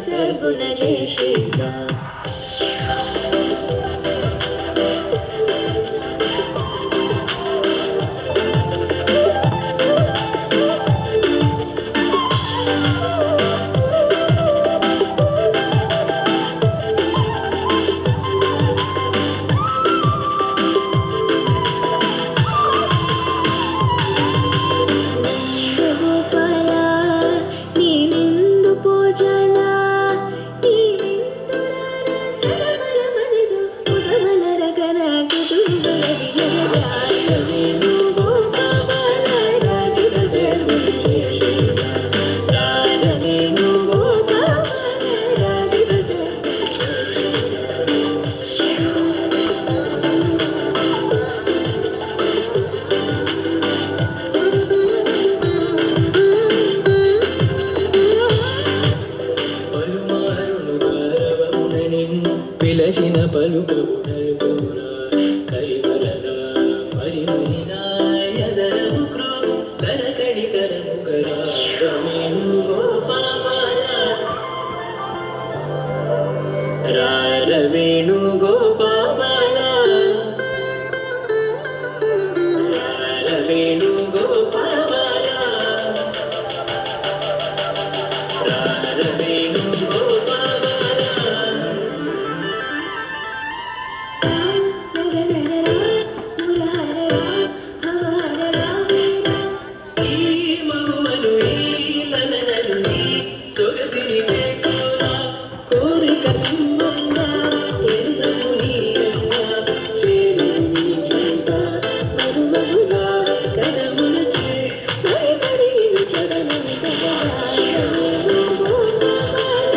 సద్గుణ జయ శ్రీగా పిలచిన పలుకు నలుగురా కైవరల మరి మరినా ఎదరము క్రో కరకడి కరము కరారమేను గోపాల రారవేణు గోపాల రారవేణు గోపాల రారవేణు సొగసిని చేకోరా కోరికలమ్మన్నా ఎంతము నీయమ్మా చేరుని చెంత మరుమరులా కరముల చే మరి మరి విను చదనంతగా రారవేణు గోపాల